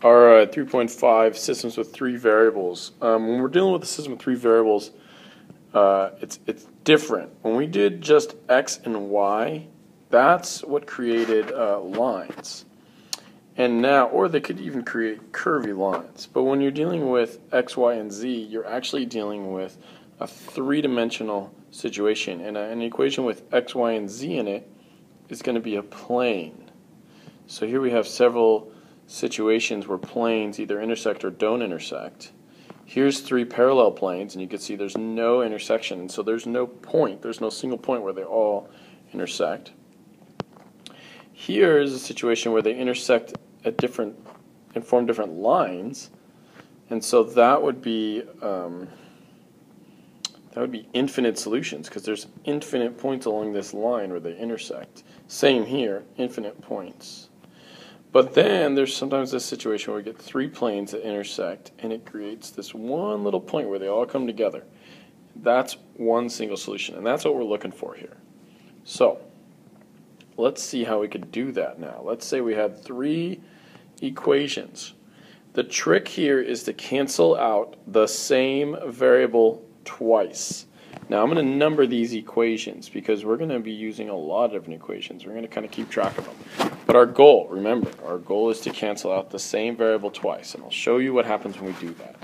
our 3.5 systems with three variables. When we're dealing with a system with three variables, it's different. When we did just x and y, that's what created lines. And now, or they could even create curvy lines. But when you're dealing with x, y, and z, you're actually dealing with a three-dimensional situation. And an equation with x, y, and z in it is going to be a plane. So here we have several situations where planes either intersect or don't intersect. Here's three parallel planes, and you can see there's no intersection, and so there's no point, there's no single point where they all intersect. Here is a situation where they intersect at different and form different lines, and so that would be infinite solutions, because there's infinite points along this line where they intersect. Same here, infinite points. But then there's sometimes this situation where we get three planes that intersect, and it creates this one little point where they all come together. That's one single solution, and that's what we're looking for here. So let's see how we could do that now. Let's say we had three equations. The trick here is to cancel out the same variable twice. Now I'm going to number these equations because we're going to be using a lot of different equations. We're going to kind of keep track of them. But our goal, remember, our goal is to cancel out the same variable twice, and I'll show you what happens when we do that.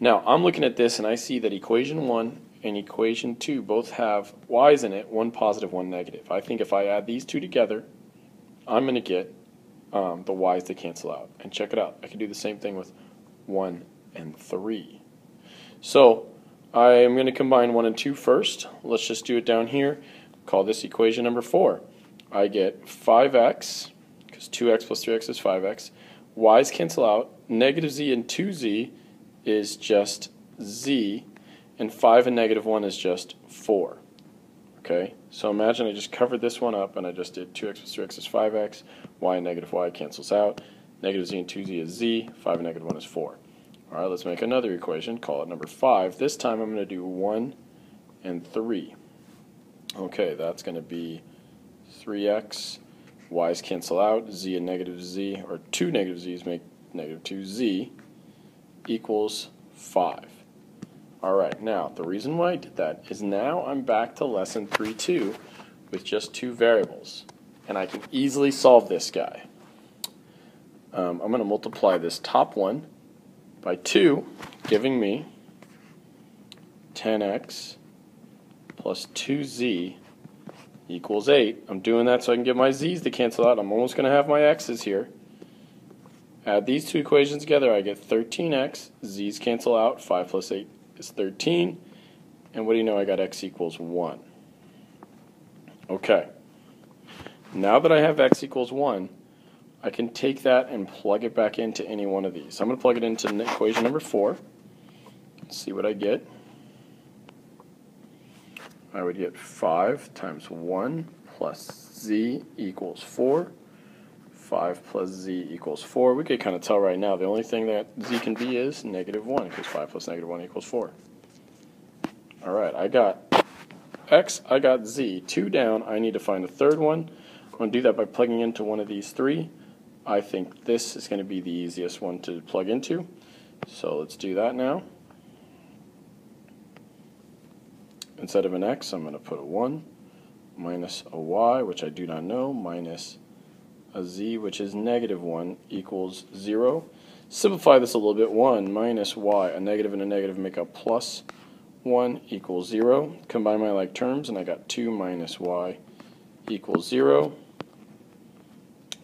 Now I'm looking at this and I see that equation 1 and equation 2 both have y's in it, one positive, one negative. I think if I add these two together, I'm going to get the y's to cancel out. And check it out, I can do the same thing with 1 and 3. So I am going to combine 1 and 2 first. Let's just do it down here. Call this equation number 4. I get 5x, because 2x plus 3x is 5x. Y's cancel out. Negative z and 2z is just z. And 5 and negative 1 is just 4. Okay, so imagine I just covered this one up and I just did 2x plus 3x is 5x. Y and negative y cancels out. Negative z and 2z is z. 5 and negative 1 is 4. All right, let's make another equation, call it number 5. This time I'm going to do 1 and 3. Okay, that's going to be 3x, y's cancel out, z and negative z, or two negative z's make negative 2z, equals 5. All right, now the reason why I did that is now I'm back to lesson 3.2 with just two variables, and I can easily solve this guy. I'm going to multiply this top one by 2, giving me 10x plus 2z equals 8. I'm doing that so I can get my z's to cancel out. I'm almost going to have my x's here. Add these two equations together, I get 13x. Z's cancel out. 5 plus 8 is 13. And what do you know? I got x equals 1. Okay. Now that I have x equals 1, I can take that and plug it back into any one of these. I'm going to plug it into equation number 4. Let's see what I get. I would get 5 times 1 plus z equals 4. 5 plus z equals 4. We could kind of tell right now the only thing that z can be is negative 1, because 5 plus negative 1 equals 4. Alright, I got x, I got z. 2 down, I need to find a third one. I'm going to do that by plugging into one of these three. I think this is going to be the easiest one to plug into. So let's do that now. Instead of an x, I'm going to put a 1 minus a y, which I do not know, minus a z, which is negative 1, equals 0. Simplify this a little bit. 1 minus y, a negative and a negative make a plus 1 equals 0. Combine my like terms, and I got 2 minus y equals 0.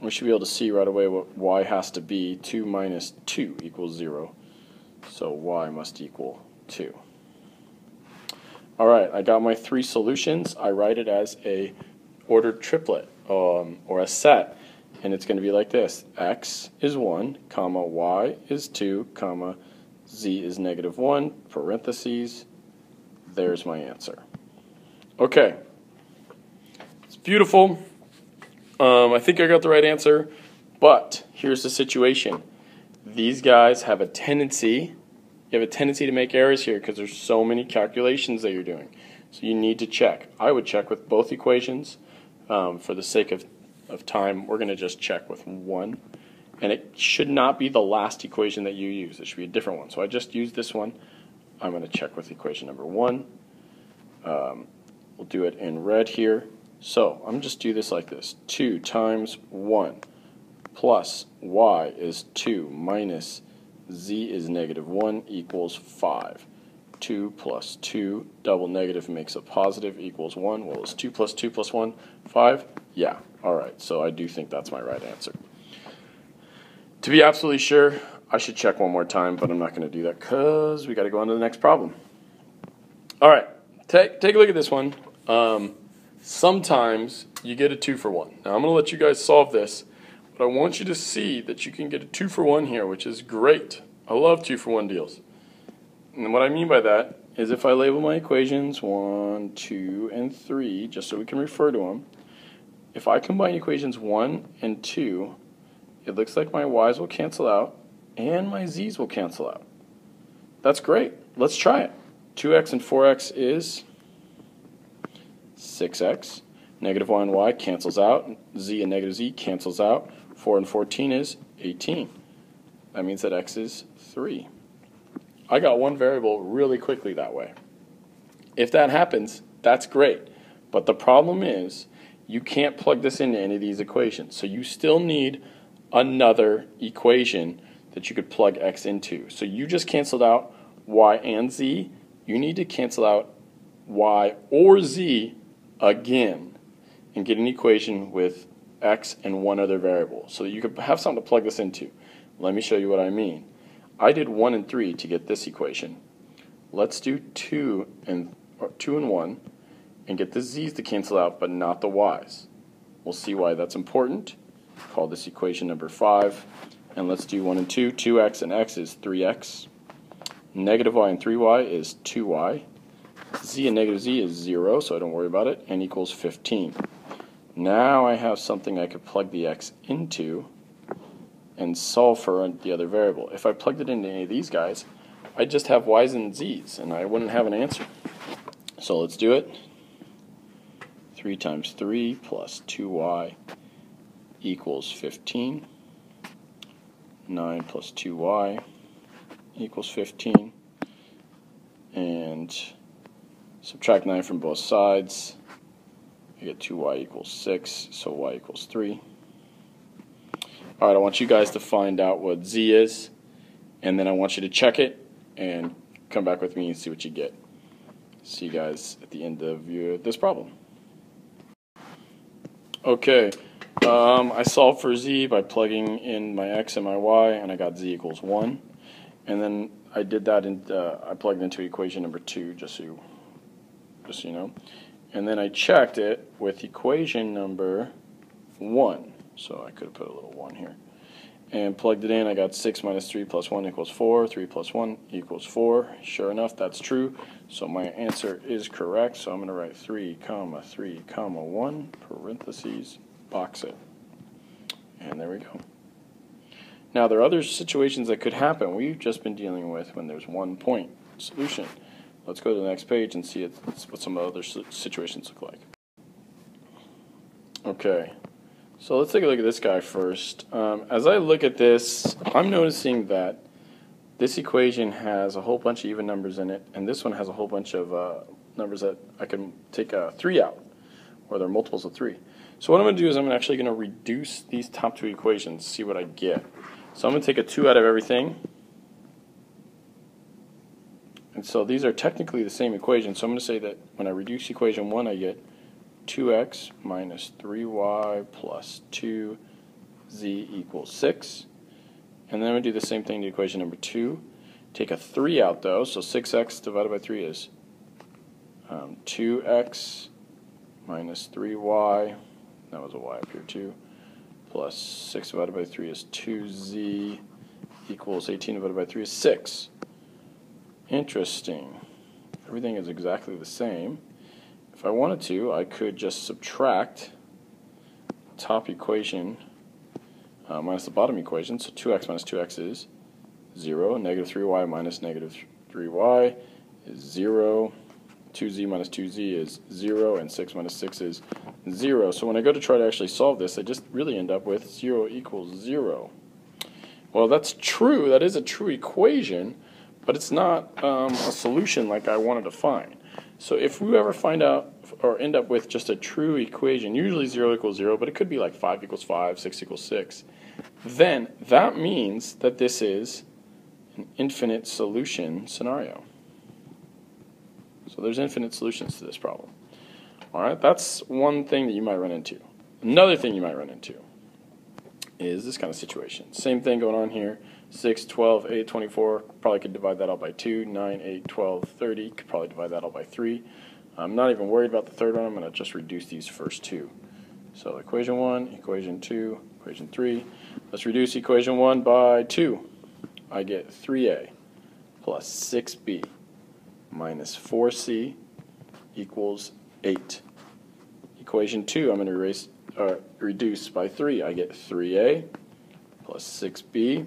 We should be able to see right away what y has to be. 2 minus 2 equals 0. So y must equal 2. Alright, I got my three solutions. I write it as a ordered triplet, or a set. And it's going to be like this. X is 1, comma, y is 2, comma, z is negative 1, parentheses. There's my answer. Okay. It's beautiful. I think I got the right answer, but here's the situation. These guys have a tendency, to make errors here because there's so many calculations that you're doing. So you need to check. I would check with both equations. For the sake of time, we're going to just check with one And it should not be the last equation that you use. It should be a different one. So I just used this one. I'm going to check with equation number 1. We'll do it in red here. So I'm going to just do this like this. 2 times 1 plus y is 2 minus z is negative 1 equals 5. 2 plus 2, double negative makes a positive, equals 1. Well, is 2 plus 2 plus 1 5? Yeah. All right. So I do think that's my right answer. To be absolutely sure, I should check one more time, but I'm not going to do that because we got to go on to the next problem. All right. Take a look at this one. Sometimes you get a 2 for 1. Now I'm going to let you guys solve this, but I want you to see that you can get a 2 for 1 here, which is great. I love 2 for 1 deals. And what I mean by that is if I label my equations 1, 2, and 3, just so we can refer to them, if I combine equations 1 and 2, it looks like my y's will cancel out and my z's will cancel out. That's great. Let's try it. 2x and 4x is 6x. Negative y and y cancels out. Z and negative z cancels out. 4 and 14 is 18. That means that x is 3. I got one variable really quickly that way. If that happens, that's great. But the problem is you can't plug this into any of these equations. So you still need another equation that you could plug x into. So you just canceled out y and z. You need to cancel out y or z again and get an equation with x and one other variable so that you could have something to plug this into. Let me show you what I mean. I did 1 and 3 to get this equation. Let's do 2 and 1 and get the z's to cancel out but not the y's. We'll see why that's important. Call this equation number 5. And let's do 1 and 2. 2x and x is 3x. Negative y and 3y is 2y. Z and negative z is 0, so I don't worry about it, and equals 15. Now I have something I could plug the x into and solve for the other variable. If I plugged it into any of these guys, I'd just have y's and z's, and I wouldn't have an answer. So let's do it. 3 times 3 plus 2y equals 15. 9 plus 2y equals 15. And subtract 9 from both sides. I get 2y equals 6, so y equals 3. Alright, I want you guys to find out what z is, and then I want you to check it and come back with me and see what you get. See you guys at the end of this problem. Okay, I solved for z by plugging in my x and my y, and I got z equals 1. And then I did that, I plugged into equation number 2, just so you know. And then I checked it with equation number 1. So I could have put a little 1 here. And plugged it in. I got 6 minus 3 plus 1 equals 4. 3 plus 1 equals 4. Sure enough, that's true. So my answer is correct. So I'm going to write 3, 3, 1, parentheses, box it. And there we go. Now, there are other situations that could happen. We've just been dealing with when there's 1 point solution. Let's go to the next page and see what some other situations look like. Okay. So let's take a look at this guy first. As I look at this, I'm noticing that this equation has a whole bunch of even numbers in it, and this one has a whole bunch of numbers that I can take 3 out, or they're multiples of 3. So what I'm going to do is I'm actually going to reduce these top 2 equations, see what I get. So I'm going to take a 2 out of everything. And so these are technically the same equation, so I'm going to say that when I reduce equation 1, I get 2x minus 3y plus 2z equals 6. And then I'm going to do the same thing to equation number 2. Take a 3 out though, so 6x divided by 3 is 2x minus 3y, that was a y up here too, plus 6 divided by 3 is 2z equals 18 divided by 3 is 6. Interesting. Everything is exactly the same. If I wanted to, I could just subtract the top equation minus the bottom equation. So 2x minus 2x is 0. Negative 3y minus negative 3y is 0. 2z minus 2z is 0. And 6 minus 6 is 0. So when I go to try to actually solve this, I just really end up with 0 equals 0. Well, that's true. That is a true equation, but it's not a solution like I wanted to find. So if we ever find out or end up with just a true equation, usually 0 equals 0, but it could be like 5 equals 5, 6 equals 6, then that means that this is an infinite solution scenario. So there's infinite solutions to this problem. All right, that's one thing that you might run into. Another thing you might run into is this kind of situation. Same thing going on here. 6, 12, 8, 24. Probably could divide that all by 2. 9, 8, 12, 30. Could probably divide that all by 3. I'm not even worried about the third one. I'm going to just reduce these first two. So equation 1, equation 2, equation 3. Let's reduce equation 1 by 2. I get 3a plus 6b minus 4c equals 8. Equation 2, I'm going to reduce by 3. I get 3a plus 6b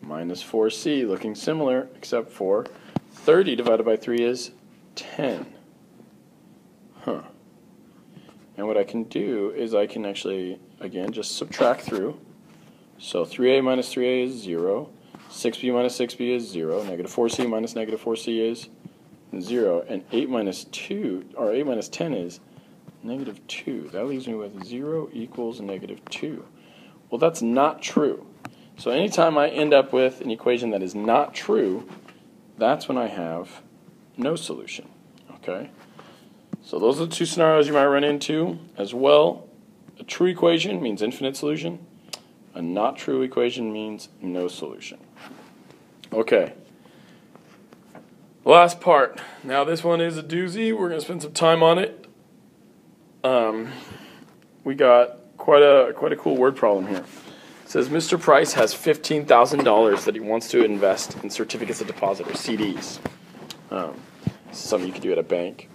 minus 4c, looking similar, except for 30 divided by 3 is 10. And what I can do is I can actually, again, just subtract through. So 3a minus 3a is 0. 6b minus 6b is 0. Negative 4c minus negative 4c is 0. And 8 minus 2, or 8 minus 10 is negative 2. That leaves me with 0 equals negative 2. Well, that's not true. So anytime I end up with an equation that is not true, that's when I have no solution. Okay? So those are the two scenarios you might run into as well. A true equation means infinite solution. A not true equation means no solution. Okay. Last part. Now this one is a doozy. We're going to spend some time on it. We got quite a cool word problem here. It says Mr. Price has $15,000 that he wants to invest in certificates of deposit or CDs. This is something you can do at a bank.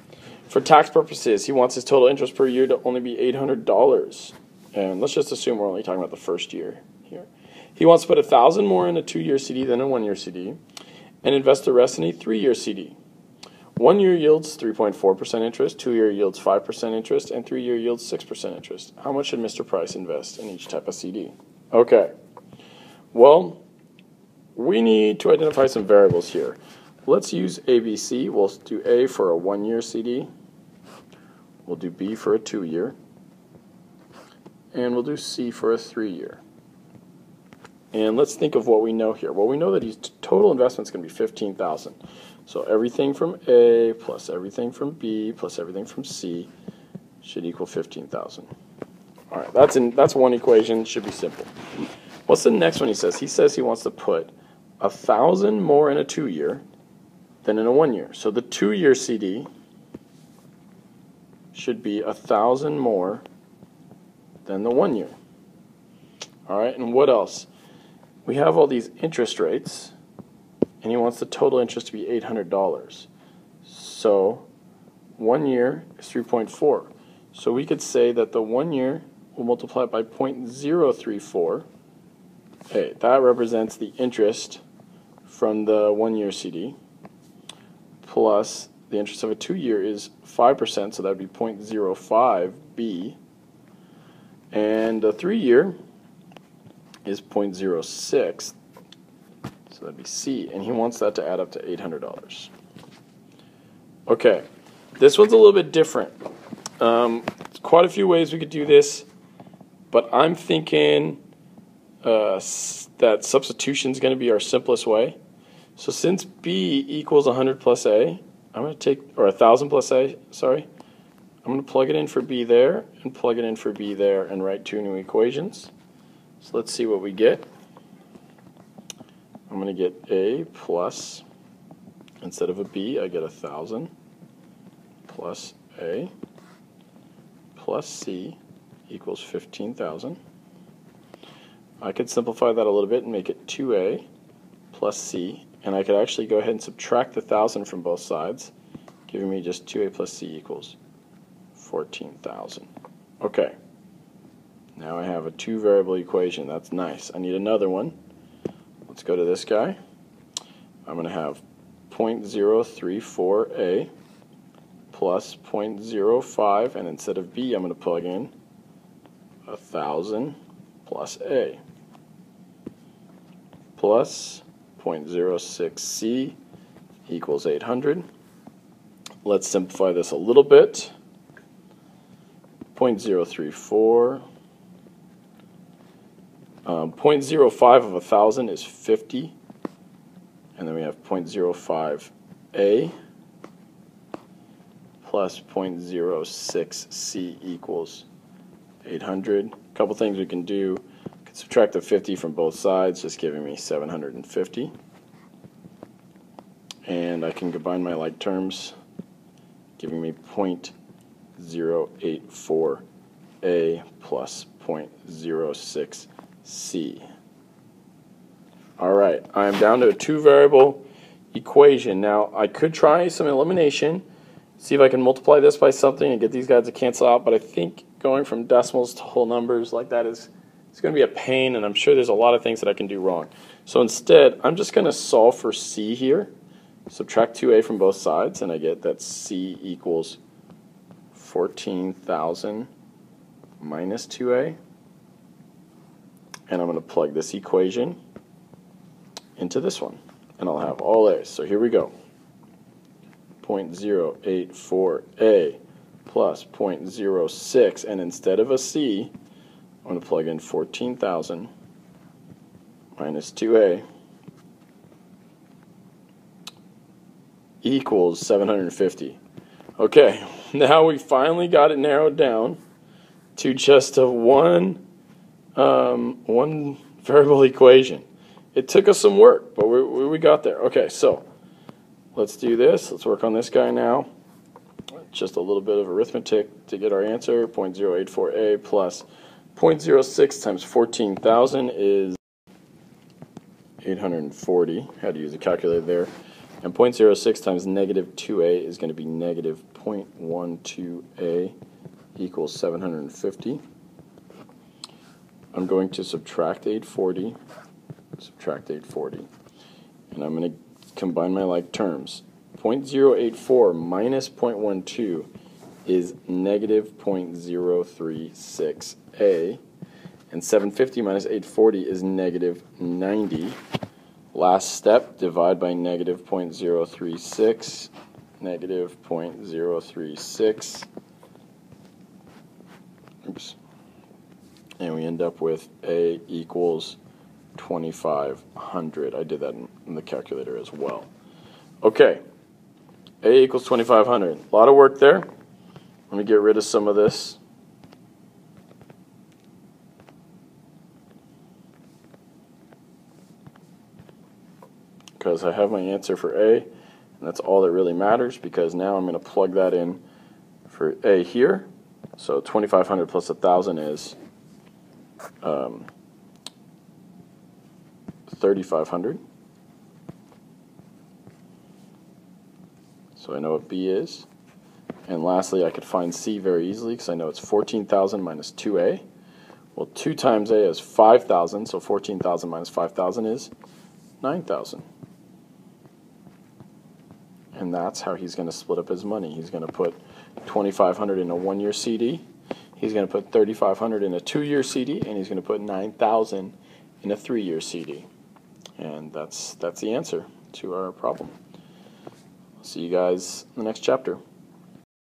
For tax purposes, he wants his total interest per year to only be $800. And let's just assume we're only talking about the first year here. He wants to put $1,000 more in a 2-year CD than a 1-year CD and invest the rest in a 3-year CD. 1 year yields 3.4% interest, 2-year yields 5% interest, and 3-year yields 6% interest. How much should Mr. Price invest in each type of CD? Okay. Well, we need to identify some variables here. Let's use ABC. We'll do A for a 1-year CD. We'll do B for a 2-year. And we'll do C for a 3-year. And let's think of what we know here. Well, we know that his total investment is going to be $15,000. So everything from A plus everything from B plus everything from C should equal $15,000. All right, that's one equation. Should be simple. What's the next one he says? He says he wants to put $1,000 more in a 2-year than in a 1-year. So the 2-year CD should be $1,000 more than the 1-year. All right, and what else? We have all these interest rates, and he wants the total interest to be $800. So 1 year is 3.4. So we could say that the 1 year will multiply it by 0.034. Okay, that represents the interest from the 1-year CD, plus the interest of a 2-year is 5%, so that would be 0.05B. And the 3-year is 0.06, so that'd be C, and he wants that to add up to $800. Okay, this one's a little bit different. Quite a few ways we could do this, but I'm thinking that substitution is going to be our simplest way. So since B equals 100 plus A, I'm going to take, or 1,000 plus A, sorry, I'm going to plug it in for B there and plug it in for B there and write two new equations. So let's see what we get. I'm going to get A plus, instead of a B, I get 1,000 plus A plus C equals 15,000. I could simplify that a little bit and make it 2A plus C, and I could actually go ahead and subtract the 1,000 from both sides, giving me just 2A plus C equals 14,000. Okay, now I have a 2-variable equation. That's nice. I need another one. Let's go to this guy. I'm going to have 0.034A plus 0.05, and instead of B, I'm going to plug in 1,000 plus A. plus 0.06C equals 800. Let's simplify this a little bit. 0.034. 0.05 of 1,000 is 50. And then we have 0.05A plus 0.06C equals 800. A couple things we can do. I can subtract the 50 from both sides, just giving me 750. And I can combine my like terms, giving me 0.084A plus 0.06C. All right, I'm down to a two-variable equation. Now, I could try some elimination, see if I can multiply this by something and get these guys to cancel out, but I think going from decimals to whole numbers like that it's going to be a pain, and I'm sure there's a lot of things that I can do wrong. So instead, I'm just going to solve for C here, subtract 2A from both sides, and I get that C equals 14,000 minus 2A. And I'm going to plug this equation into this one, and I'll have all A's. So here we go. 0.084A plus 0.06, and instead of a C, I'm going to plug in 14,000 minus 2A equals 750. Okay, now we finally got it narrowed down to just a one variable equation. It took us some work, but we got there. Okay, so let's do this. Let's work on this guy now. Just a little bit of arithmetic to get our answer. 0.084A plus 0.06 times 14,000 is 840. Had to use a calculator there. And 0.06 times negative 2A is going to be negative 0.12A equals 750. I'm going to subtract 840, and I'm going to combine my like terms. 0.084 minus 0.12 is negative 0.036A, and 750 minus 840 is negative 90. Last step, divide by negative 0.036, negative 0.036. Oops. And we end up with A equals 2,500. I did that in the calculator as well. Okay, A equals 2,500. A lot of work there. Let me get rid of some of this. Because I have my answer for A, and that's all that really matters, because now I'm going to plug that in for A here. So 2,500 plus 1,000 is 3,500. So I know what B is. And lastly, I could find C very easily because I know it's 14,000 minus 2A. Well, 2 times A is 5,000, so 14,000 minus 5,000 is 9,000. And that's how he's going to split up his money. He's going to put 2,500 in a 1-year CD. He's going to put 3,500 in a 2-year CD, and he's going to put 9,000 in a 3-year CD. And that's the answer to our problem. See you guys in the next chapter.